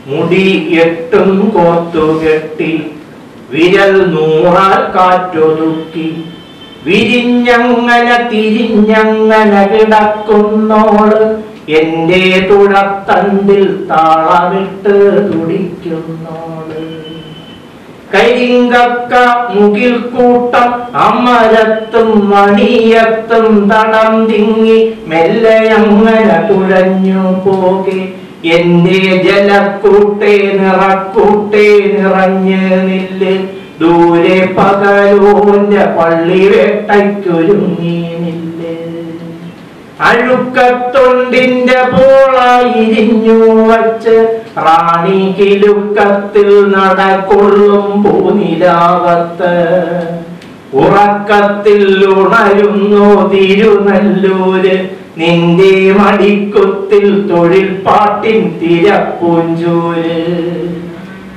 മുടി എട്ടും കോർത്തുകെട്ടി വിരൽ നൂറാൽ കാറ്റൊതുക്കി വിരിഞ്ഞങ്ങനെ തിരിഞ്ഞങ്ങനെ കിടക്കുന്നോള് എന്റെ തുടത്തണ്ടിൽ താളമിട്ട് തുടിക്കുന്നോള്. കരിങ്കക്ക മുകിൽ കൂട്ടം അമരത്തും മണിയത്തും തടം തിങ്ങി മെല്ലയങ്ങനെ തുഴഞ്ഞു പോകെ എന്റെ ജലക്കൂട്ടേ നിറക്കൂട്ടേ നിറഞ്ഞ് നില്ല് ദൂരെ പകലോന്റെ പള്ളി വേട്ടയ്ക്കൊരുങ്ങി നില്ല്. അഴുക്കത്തൊണ്ടിന്റെ പോളായിരിഞ്ഞു വച്ച് റാണി കിലുക്കത്തിൽ നടക്കൊള്ളും പൂനിലാവത്ത് ഉറക്കത്തിൽ ഉണരുന്നു തിരുനെല്ലൂര് നിന്റെ മടിക്കുത്തിൽ തൊഴിൽ പാട്ടിൻ തിരപ്പൂഞ്ചൂര്.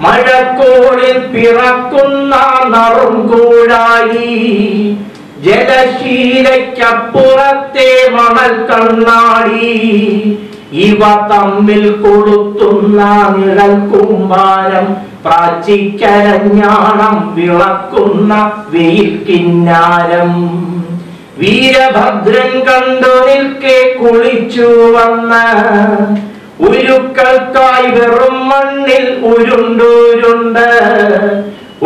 മഴക്കോളിൽ പിറക്കുന്ന നറുംകൂഴായി ജലശീലയ്ക്കപ്പുറത്തെ മണൽ കണ്ണാടി ഇവ തമ്മിൽ കൊളുത്തുന്ന നിഴൽ കുമ്പാരം പ്രാച്ചിക്കരഞ്ഞാണം വിളക്കുന്ന വെയിൽ കിന്നാരം. വീരഭദ്രൻ കണ്ടു നിൽക്കെ കുളിച്ചു വന്ന ഉരുക്കൾക്കായി വെറും മണ്ണിൽ ഉരുണ്ടുരുണ്ട്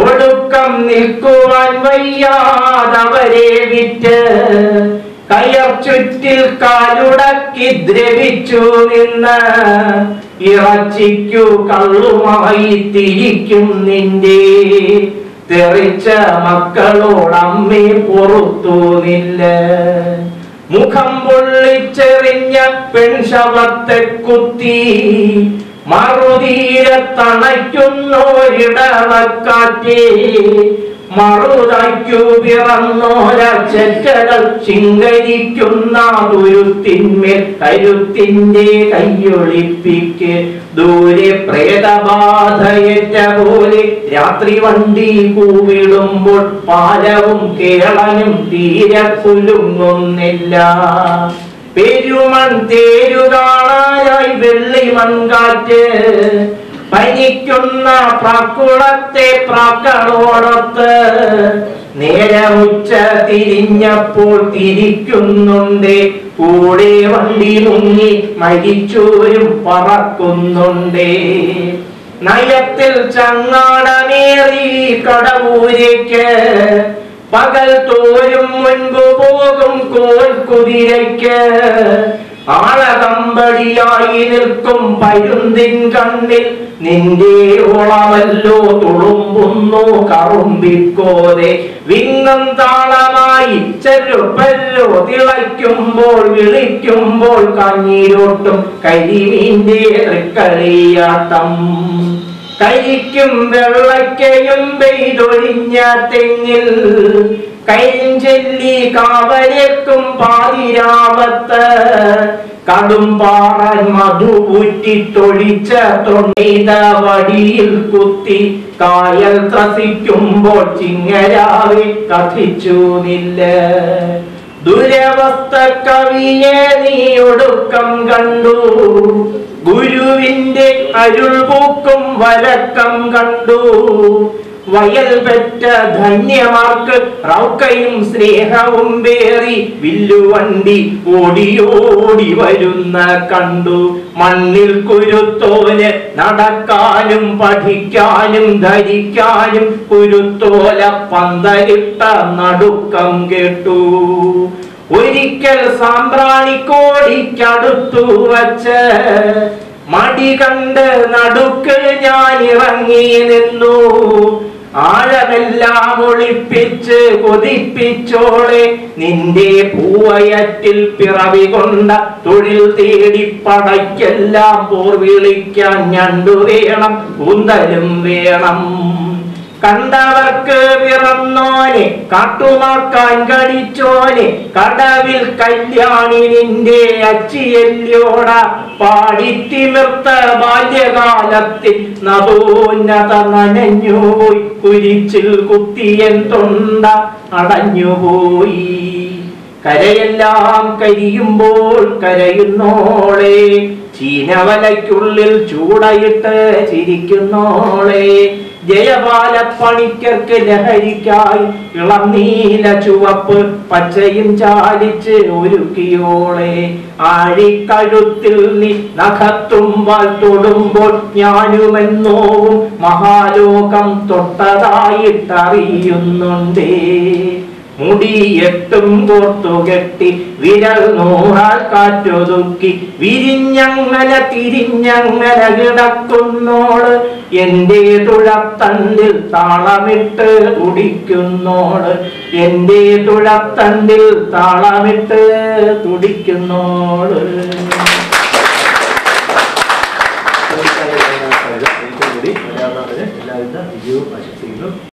ഒടുക്കം നിൽക്കുവാൻ വയ്യാതവരെ വിറ്റ് കയർ ചുറ്റിൽ കാലുടക്കി ദ്രവിച്ചു നിന്ന് ഇറച്ചിക്കു കള്ളുമായി തിരിക്കും നിന്റെ തെറിച്ച മക്കളോടമ്മേ പൊറുത്തു നില്ല. മുഖം പൊള്ളിച്ചെറിഞ്ഞ പെൺശവത്തെ കുത്തി മറുതീരത്തണയ്ക്കുന്നോരിടവക്കാറ്റേ മറുതയ്ക്കു പിറന്നോരച്ചകൾ ശിങ്കരിക്കുന്ന തുരുത്തിന്മേൽ കരുത്തിന്റെ കയ്യൊളിപ്പിക്ക് ദൂരെ പ്രേതബാധയേറ്റ പോലെ രാത്രി വണ്ടി കൂവിടുമ്പോൾ പാലവും കേളനും തീരെ കുലുങ്ങുന്നില്ല. പെരുമൺ തേരു കാണാനായി വെള്ളി മൺകാറ്റ് പനിക്കുന്ന പ്രാക്കുളത്തെ പ്രാക്കളോടൊത്ത് നേരമുച്ച തിരിഞ്ഞപ്പോൾ തിരിക്കുന്നുണ്ട് കൂടെ വണ്ടി മുങ്ങി മരിച്ചോരും പറക്കുന്നുണ്ട്. നയത്തിൽ ചങ്ങാടമേറി കടവൂരേക്ക് പകൽ തോരും മുൻപ് പോകും കോൽ കുതിരയ്ക്ക് ആളകമ്പടിയായി നിൽക്കും പരുന്തിൻ കണ്ണിൽ നിന്റെ ഓളമല്ലോ തുളുമ്പുന്നു കറുമ്പിക്കോതെ. വിങ്ങം താളമായി ചെറുപ്പല്ലോ തിളയ്ക്കുമ്പോൾ വിളിക്കുമ്പോൾ കണ്ണീരോട്ടും കരിമീന്റെ തൃക്കളിയാട്ടം. കരിക്കും വെള്ളക്കയും പെയ്തൊഴിഞ്ഞ തെങ്ങിൽ കരിഞ്ചെല്ലി കാവലേക്കും പാതിരാവത്ത് കടും പാറൻ മധുപൂറ്റി തൊഴിച്ച തൊണ്ണീത വടിയിൽ കുത്തി കായൽ ത്രസിക്കുമ്പോൾ ചിങ്ങരാവെ കഥിച്ചു നില്ല. ദുരവസ്ഥ കവിയെ നീ ഒടുക്കം കണ്ടു ഗുരുവിന്റെ അരുൾ പൂക്കും വരക്കം കണ്ടു. വയൽ പെറ്റ ധന്യമാർക്ക് റൗക്കയും സ്നേഹവും പേറി വില്ലുവണ്ടി ഓടിയോടി വരുന്ന കണ്ടു. മണ്ണിൽ കുരുത്തോല് നടക്കാനും പഠിക്കാനും ധരിക്കാനും കുരുത്തോല പന്തലിട്ട നടുക്കം കേട്ടു. ഒരിക്കൽ സാമ്പ്രാണിക്കോടിക്കടുത്തു വച്ച് മടി കണ്ട് നടുക്ക് ഞാൻ ഇറങ്ങി നിന്നു. ആഴമെല്ലാം ഒളിപ്പിച്ച് കൊതിപ്പിച്ചോളെ നിന്റെ പൂവയറ്റിൽ പിറവി കൊണ്ട തൊഴിൽ തേടി പടയ്ക്കെല്ലാം പോർ വിളിക്കാൻ ഞണ്ടു വേണം കൂന്തലും വേണം. കണ്ടവർക്ക് പിറന്നോനെ കാട്ടുമാക്കാൻ കടിച്ചോനെ കടവിൽ കല്യാണി നിന്റെ അച്ചിയല്യോട പാടിത്തിമിർത്ത ബാല്യകാലത്തിൽ നവോന്നത നനഞ്ഞുപോയി കുരിച്ചിൽ കുത്തിയൻ തൊണ്ട അടഞ്ഞുപോയി. കരയെല്ലാം കരിയുമ്പോൾ കരയുന്നോളെ ചീനവലയ്ക്കുള്ളിൽ ചൂടയിട്ട് ചിരിക്കുന്നോളെ. ജയബാലപ്പണിക്കർക്ക് ലഹരിക്കായി ഇളം നീല ചുവപ്പ് പച്ചയും ചാലിച്ച് ഒരുക്കിയോളെ. ആഴിക്കഴുത്തിൽ നീ നഖത്തുമ്പാൽ തൊടുമ്പോൾ ഞാനുമെന്നോവും മഹാലോകം തൊട്ടതായിട്ടറിയുന്നുണ്ടേ. മുടിയെട്ടും കോർത്തുകെട്ടി വിരൽ നൂറാൽ കാറ്റൊതുക്കി വിരിഞ്ഞങ്ങനെ തിരിഞ്ഞങ്ങനെ കിടക്കുന്നോള്. എന്റെ തുഴത്തണ്ടിൽ താളമിട്ട് തുടിക്കുന്നോള്. എന്റെ തുഴത്തണ്ടിൽ താളമിട്ട് തുടിക്കുന്നോള്.